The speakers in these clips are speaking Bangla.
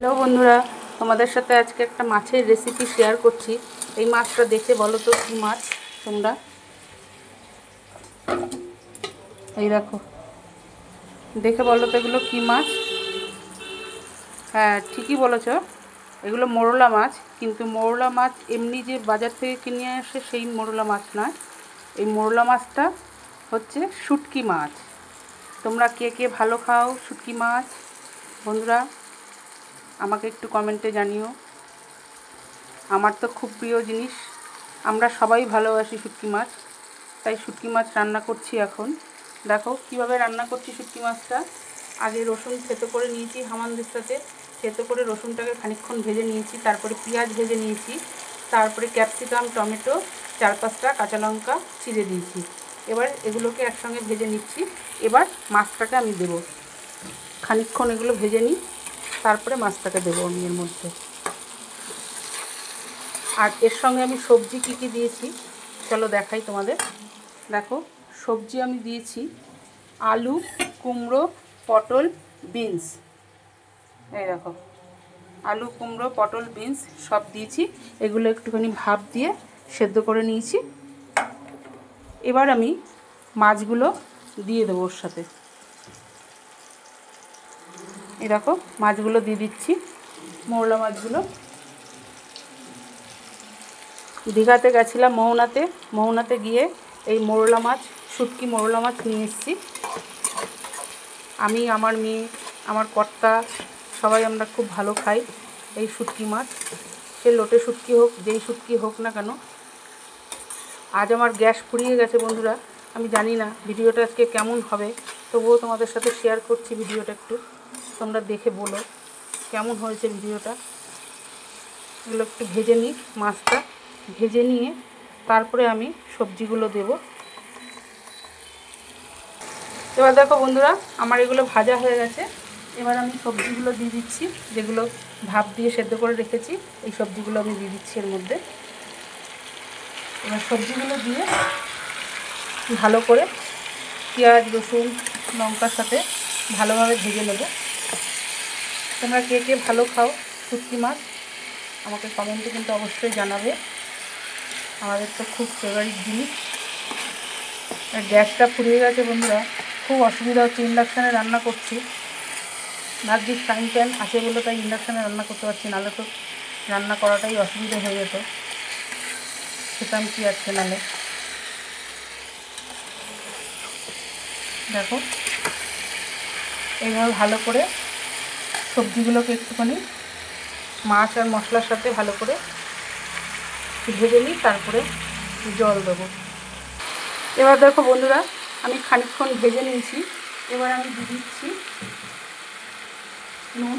হ্যালো বন্ধুরা, তোমাদের সাথে আজকে একটা মাছের রেসিপি শেয়ার করছি। এই মাছটা দেখে বলো তো কী মাছ তোমরা? এই দেখো, দেখে বলো তো এগুলো কী মাছ? হ্যাঁ, ঠিকই বলেছ, এগুলো মোরলা মাছ। কিন্তু মোরলা মাছ এমনি যে বাজার থেকে কিনে আসে সেই মোরলা মাছ নয়। এই মোরলা মাছটা হচ্ছে শুটকি মাছ। তোমরা কে কে ভালো খাও শুটকি মাছ বন্ধুরা? আমাকে একটু কমেন্টে জানিও। আমার তো খুব প্রিয় জিনিস, আমরা সবাই ভালোবাসি শুটকি মাছ, তাই শুটকি মাছ রান্না করছি এখন। দেখো কীভাবে রান্না করছি শুটকি মাছটা। আগে রসুন থেতো করে নিয়েছি হামানদিস্তাতে, থেতো করে রসুনটাকে খানিকক্ষণ ভেজে নিয়েছি, তারপরে পেঁয়াজ ভেজে নিয়েছি, তারপরে ক্যাপসিকাম, টমেটো, 4-5টা কাঁচা লঙ্কা চিড়ে দিয়েছি। এবার এগুলোকে একসঙ্গে ভেজে নিচ্ছি। এবার মাছটাকে আমি দেবো, খানিকক্ষণ এগুলো ভেজে নিই, তারপরে মাছটাকে দেবো আমি এর মধ্যে। আর এর সঙ্গে আমি সবজি কী কী দিয়েছি চলো দেখাই তোমাদের। দেখো, সবজি আমি দিয়েছি আলু, কুমড়ো, পটল, বিনস। এই দেখো, আলু, কুমড়ো, পটল, বিনস সব দিয়েছি। এগুলো একটুখানি ভাপ দিয়ে সেদ্ধ করে নিয়েছি। এবার আমি মাছগুলো দিয়ে দেবো ওর সাথে। এই দেখো, মাছগুলো দিয়ে দিচ্ছি, মোরলা মাছগুলো। দীঘাতে গেছিলাম মোহনাতে গিয়ে এই মোরলা মাছ, শুটকি মোরলা মাছ নিয়ে এসেছি। আমি, আমার মেয়ে, আমার কর্তা সবাই আমরা খুব ভালো খাই এই শুটকি মাছ। সে লোটে শুটকি হোক, যেই শুটকি হোক না কেন। আজ আমার গ্যাস ফুরিয়ে গেছে বন্ধুরা, আমি জানি না ভিডিওটা আজকে কেমন হবে, তবুও তোমাদের সাথে শেয়ার করছি ভিডিওটা। একটু তোমরা দেখে বলো কেমন হয়েছে ভিডিওটা। এগুলো একটু ভেজে নিই, মাছটা ভেজে নিয়ে তারপরে আমি সবজিগুলো দেব। এবার দেখো বন্ধুরা, আমার এগুলো ভাজা হয়ে গেছে। এবার আমি সবজিগুলো দিয়ে দিচ্ছি, যেগুলো ভাপ দিয়ে সেদ্ধ করে রেখেছি। এই সবজিগুলো আমি দিয়ে দিচ্ছি এর মধ্যে। এবার সবজিগুলো দিয়ে ভালো করে পেঁয়াজ, রসুন, লঙ্কার সাথে ভালোভাবে ভেজে নেব। তোমরা কে কে ভালো খাও শুটকি মাছ আমাকে কমেন্টে কিন্তু অবশ্যই জানাবে। আমাদের তো খুব ফেভারিট জিনিস। আর গ্যাসটা ফুরিয়ে গেছে বন্ধুরা, খুব অসুবিধা হচ্ছে। ইন্ডাকশানে রান্না করছি, ভাগ্যিস ফ্রাইং প্যান আছে বলে তাই ইন্ডাকশানে রান্না করতে পারছি, নাহলে তো রান্না করাটাই অসুবিধা হয়ে যেত। খেতাম কি আজকে নাহলে। দেখো, এইভাবে ভালো করে সবজিগুলোকে একটুখানি মাছ আর মশলার সাথে ভালো করে ভেজে নিই, তারপরে জল দেবো। এবার দেখো বন্ধুরা, আমি খানিকক্ষণ ভেজে নিয়েছি। এবার আমি দিয়ে দিচ্ছি নুন,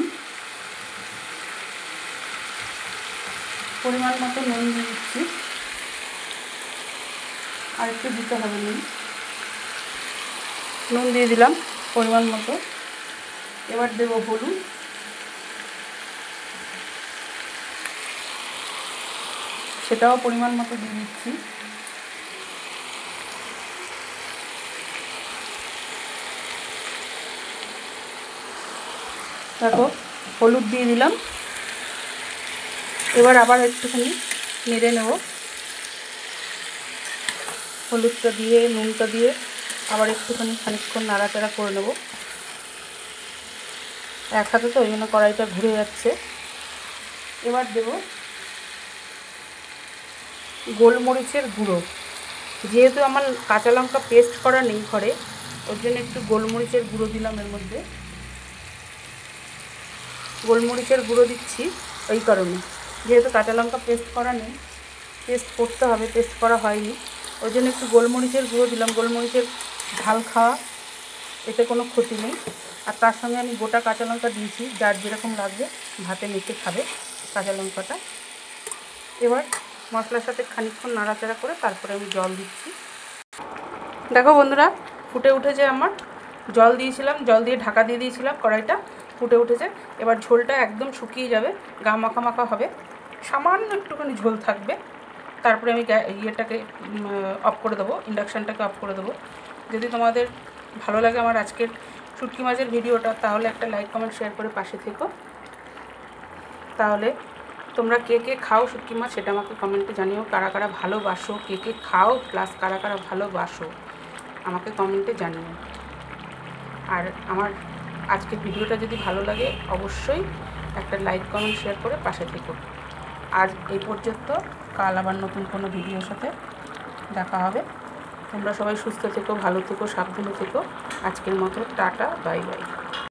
পরিমাণ মতো নুন দিয়ে দিচ্ছি। আর একটু দিতে হবে নুন দিয়ে দিলাম পরিমাণ মতো। এবার দেবো হলুদ, সেটাও পরিমাণ মতো দিয়ে দিচ্ছি। দেখো, হলুদ দিয়ে দিলাম। এবার আবার একটুখানি নেড়ে নেব। হলুদটা দিয়ে নুনটা দিয়ে আবার একটুখানি খানিকক্ষণ নাড়াচাড়া করে নেব। এক হাতে তো ওই জন্য কড়াইটা ঘুরে যাচ্ছে। এবার দেব গোলমরিচের গুঁড়ো। যেহেতু আমার কাঁচা লঙ্কা পেস্ট করা নেই ঘরে, ওর জন্য একটু গোলমরিচের গুঁড়ো দিলাম এর মধ্যে। গোলমরিচের গুঁড়ো দিচ্ছি ওই কারণে, যেহেতু কাঁচা লঙ্কা পেস্ট করা নেই, পেস্ট করতে হবে, পেস্ট করা হয়নি, ওই জন্য একটু গোলমরিচের গুঁড়ো দিলাম। গোলমরিচের ঝাল খাওয়া, এতে কোনো ক্ষতি নেই। আর তার সঙ্গে আমি গোটা কাঁচা লঙ্কা দিয়েছি, যার যেরকম লাগবে ভাতে মেখে খাবে কাঁচা লঙ্কাটা। এবার মশলার সাথে খানিকক্ষণ নাড়াচাড়া করে তারপরে আমি জল দিচ্ছি। দেখো বন্ধুরা, ফুটে উঠেছে আমার। জল দিয়েছিলাম, জল দিয়ে ঢাকা দিয়ে দিয়েছিলাম, কড়াইটা ফুটে উঠেছে। এবার ঝোলটা একদম শুকিয়ে যাবে, গা মাখা মাখা হবে, সামান্য একটুখানি ঝোল থাকবে। তারপরে আমি ইয়েটাকে অফ করে দেবো, ইন্ডাকশানটাকে অফ করে দেবো। যদি তোমাদের ভালো লাগে আমার আজকের শুটকি মাছের ভিডিওটা, তাহলে একটা লাইক, কমেন্ট, শেয়ার করে পাশে থেকো। তাহলে তোমরা কে কে খাও শুটকি মাছ সেটা আমাকে কমেন্টে জানিও। কারা কারা ভালোবাসো, কে কে খাও প্লাস কারা কারা ভালোবাসো আমাকে কমেন্টে জানিও। আর আমার আজকের ভিডিওটা যদি ভালো লাগে অবশ্যই একটা লাইক কমেন্ট শেয়ার করে পাশে থেকো। আজ এই পর্যন্ত, কাল আবার নতুন কোনো ভিডিওর সাথে দেখা হবে। তোমরা সবাই সুস্থ থেকো, ভালো থেকো, সাবধানে থেকো। আজকের মতো টাটা, বাই বাই।